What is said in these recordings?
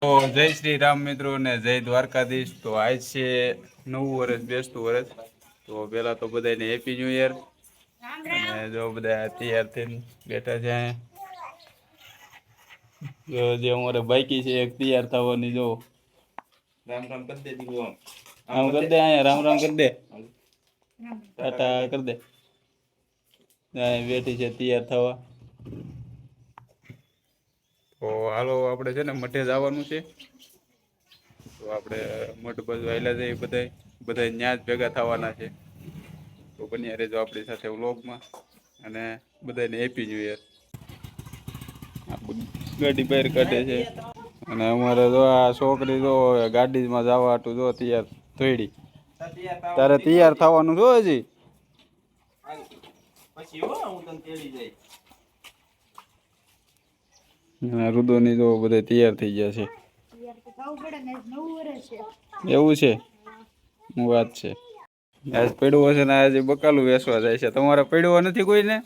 તો જય શ્રી રામ મિત્રો ને જય દ્વારકાધીશ. તો આજ છે નવું વર્ષ, બેસતું વર્ષ. તો પેલા તો બધાને હેપી ન્યુ યર. અને જો બધા તૈયાર થઈને બેઠા છે. જે અમારે બાઈકી છે એક તૈયાર થવાની. જો રામ રામ કરી દે દીકરો, આમ કરી દે, અહીંયા રામ રામ કરી દે, ટાટા કરી દે. બેઠી છે તૈયાર થવા. તો હાલો આપણે છે ને મઠે જવાનું છે. તો આપણે મઠ બાજુ આવેલા જઈએ, બધા ન્યા જ ભેગા થવાના છે. તો બન્યા રહેજો આપણી સાથે વ્લોગમાં. અને બધાને હેપી ન્યુ યર. ગાડી બહાર કાઢે છે. અને અમારે જો આ છોકરી જો ગાડીમાં જવા હાટું જો તૈયાર થોડી. તારે તૈયાર થવાનું જો હજી. પછી હું તને તેડી જઈશ. રુદોની જો બધા તૈયાર થઈ ગયા છે. એવું છે, હું વાત છે. આજ પડ્યું હશે ને આજે બકાલું વેસવા જાય છે. તમારે પડ્યો નથી કોઈને?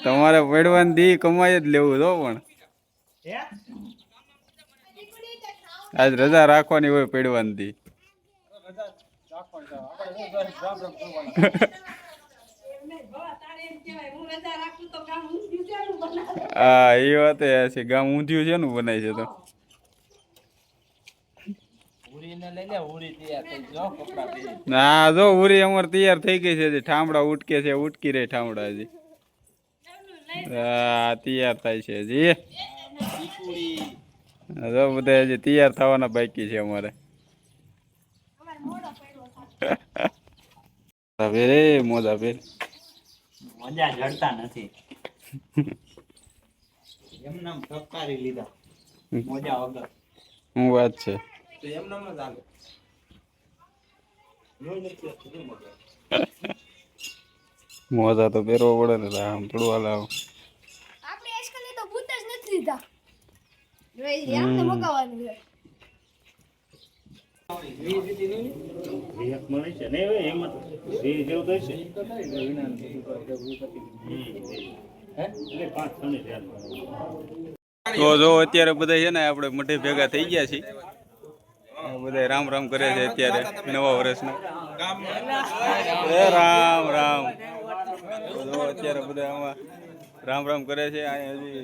તમારે પડવાની દી કમાઈ જ લેવું જો. પણ આજ રજા રાખવાની હોય પડવાની દી. હા એ વાત છે. ગામ ઊંધિયું છે નું બનાય છે. તો ના જો ઉરી અમારે તૈયાર થઈ ગઈ છે. ઠામડા ઉટકે છે, ઉટકી રે ઠામડા હજી. તૈયાર થાય છે હજી. જો બધા હજી તૈયાર થવાના બાકી છે અમારે. રે મોજા ભેર મજા જડતા નથી. એમને ફટકારી લીધા મોજા વગર. હું વાત છે. મોજા તો પહેરવો પડે ને. આમ થોડું હાલ આવ. આપણે આજકાલ તો ભૂત જ નથી લીધા. આમને મગાવવાનું છે. તો જો અત્યારે બધા છે ને આપણે મઠે ભેગા થઈ ગયા છીએ. બધા રામ રામ કરે છે અત્યારે નવા વર્ષના. રામ રામ. જો અત્યારે બધા આમાં રામ રામ કરે છે. હજી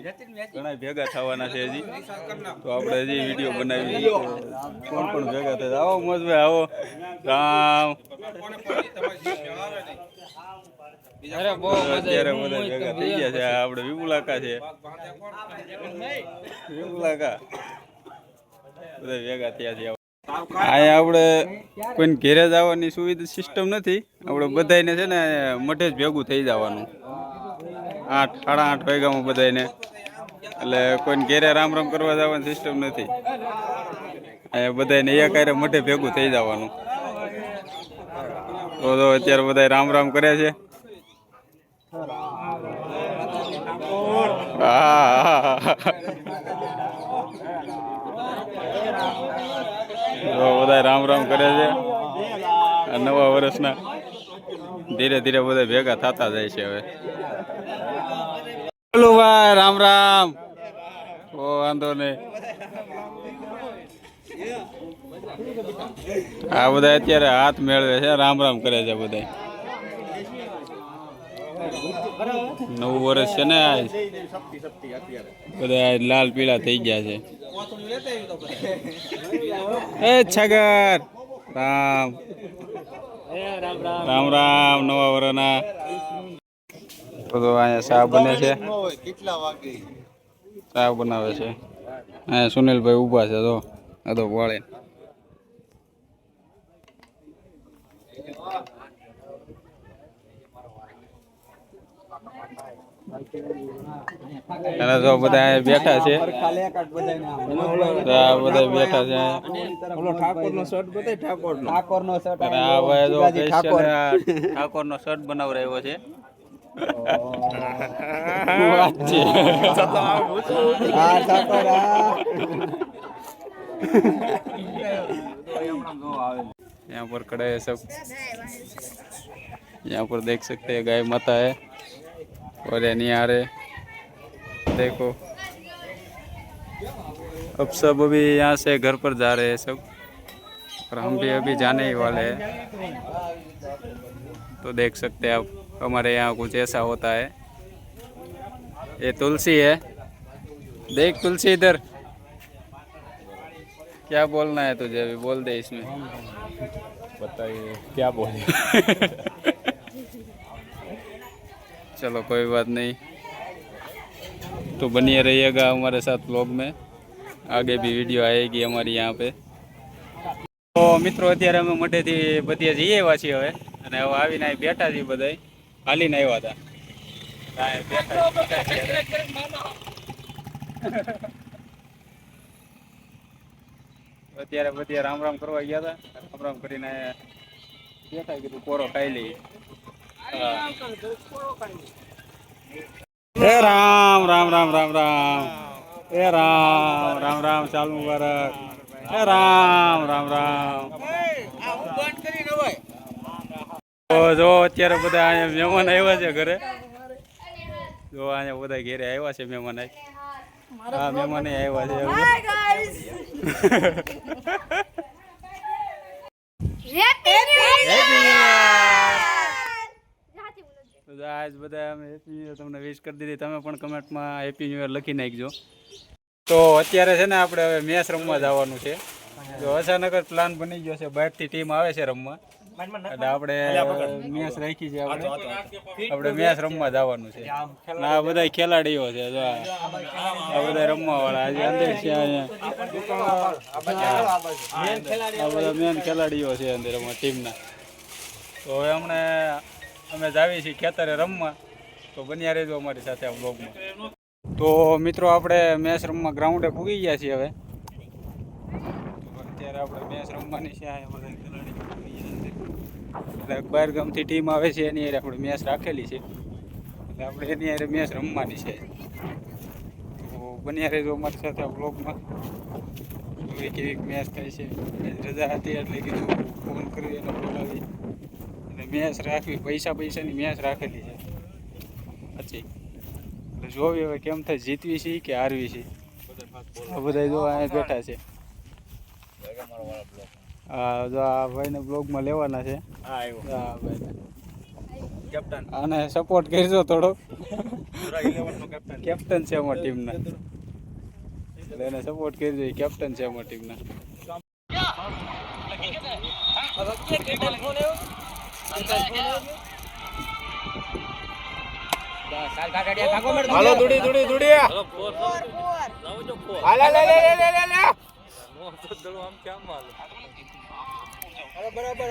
ઘણા ભેગા થવાના છે હજી. તો આપણે હજી વિડીયો બનાવી. કોણ કોણ ભેગા થાય? આવો મોજભાઈ આવો. રામ અત્યારે બધા ભેગા થઈ ગયા છે. આપણે વિપુલાકા છે. વિપુલાકા બધા ભેગા થયા છે. અહીંયા આપણે કોઈને ઘેરે જવાની સુવિધા સિસ્ટમ નથી. આપણે બધાને છે ને મઠે જ ભેગું થઈ જવાનું 8 સાડા 8 વાગ્યામાં બધાને. એટલે કોઈને ઘેરે રામ રામ કરવા જવાની સિસ્ટમ નથી. અહીંયા બધાને એક હારે મઠે ભેગું થઈ જવાનું. તો અત્યારે બધા રામ રામ કરે છે. બધા રામ રામ કરે છે. નવા વર્ષના ધીરે ધીરે બધા ભેગા થતા જાય છે. હવે બોલો ભાઈ રામ રામ. ઓ વાંધો નહીં. આ બધા અત્યારે હાથ મેળવે છે, રામ રામ કરે છે બધા. નવું વર્ષ છે ને. બધા લાલ પીળા થઈ ગયા છે. એ છગર રામ રામ રામ. નવા વર્ષના તો અહીંયા ચા બને છે. ચા બનાવે છે. અહીંયા સુનિલભાઈ ઊભા છે. તો આ તો વાળે અને તો બધા બેઠા છે. બધા બેઠા છે. ઠાકોર નો શર્ટ બનાવરાયો છે. यहाँ पर खड़ा है सब. यहाँ पर देख सकते हैं गाय माता है. और ये नहीं आ रहे, देखो। अब सब अभी यहाँ से घर पर जा रहे हैं सब, और हम भी अभी जाने ही वाले हैं। तो देख सकते हैं आप हमारे यहाँ कुछ ऐसा होता है। ये तुलसी है, देख तुलसी इधर। क्या बोलना है तुझे, अभी बोल दे इसमें। बताइए क्या बोले। चलो कोई बात नहीं, तो बनिए रहिएगा हमारे साथ ब्लॉग में, आगे भी वीडियो आएगी हमारी यहाँ पे। तो મિત્રો અત્યારે અમે મઢેથી બધી જઈએ એવા છીએ હવે, અને હવે આવીને અહીં બેઠા છીએ બધા, હાલીને આવ્યા હતા. અત્યારે બધી રામ રામ કરવા ગયા હતા, રામ રામ કરીને બેઠા, કીધું કોરો ખાઈ લઈએ. એ રામ રામ રામ રામ રામ, એ રામ રામ રામ, ચાલ મુબારક. એ રામ રામ રામ. તો જો અત્યારે બધા અહીંયા મહેમાન આવ્યા છે ઘરે, જો અહીંયા બધા ઘેરે આવ્યા છે મહેમાન. હા મહેમાન આવ્યા છે. આજ બધા અમે હેપી ન્યુ યર તમને વિશ કરી દીધી, તમે પણ કમેન્ટમાં હેપી ન્યુ યર લખી નાખજો. તો અત્યારે છે ને આપણે હવે મેચ રમવા જવાનું છે. જો અચાનક જ પ્લાન બની ગયો છે, બહારથી ટીમ આવે છે રમવા, એટલે આપણે મેચ રાખી છે. આપણે મેચ રમવા જવાનું છે. આ બધા ખેલાડીઓ છે, જો આ બધા રમવા વાળા આજે અંદર છે. અહીંયા આ બધા મેન ખેલાડીઓ છે અંદર અમારી ટીમના. તો હવે અમે જાવી છીએ ખેતરે રમવા, તો બન્યા રહેજો અમારી સાથે આ બ્લોગમાં. તો મિત્રો આપણે મેચ રમવા ગ્રાઉન્ડે પૂગી ગયા છીએ હવે. અત્યારે આપણે મેચ રમવાની છે. એટલે બહાર ગામથી ટીમ આવે છે, એની હારે આપણે મેચ રાખેલી છે, એટલે આપણે એની હારે મેચ રમવાની છે. તો બન્યા રહેજો અમારી સાથે આ બ્લોગમાં. કેવી મેચ થાય છે. રજા હતી એટલે કીધું ફોન કરી એને બોલાવી અને મેચ રાખવી, પૈસાની મેચ રાખેલી છે. પછી એટલે જોવી હવે કેમ થાય, જીતવી છે કે હારવી છે. બધા જો અહીંયા બેઠા છે. હા જો આ ભાઈને બ્લોગમાં લેવાના છે. હા ભાઈ કેપ્ટન, આને સપોર્ટ કરજો થોડો. કેપ્ટન છે અમારી ટીમના, એટલે એને સપોર્ટ કરજો. એ કેપ્ટન છે અમારી ટીમના. હાલો દુડી દુડી દુડી. હાલે લે લે લે લે લે. નો તો દળો આમ કેમ હાલે. બરાબર.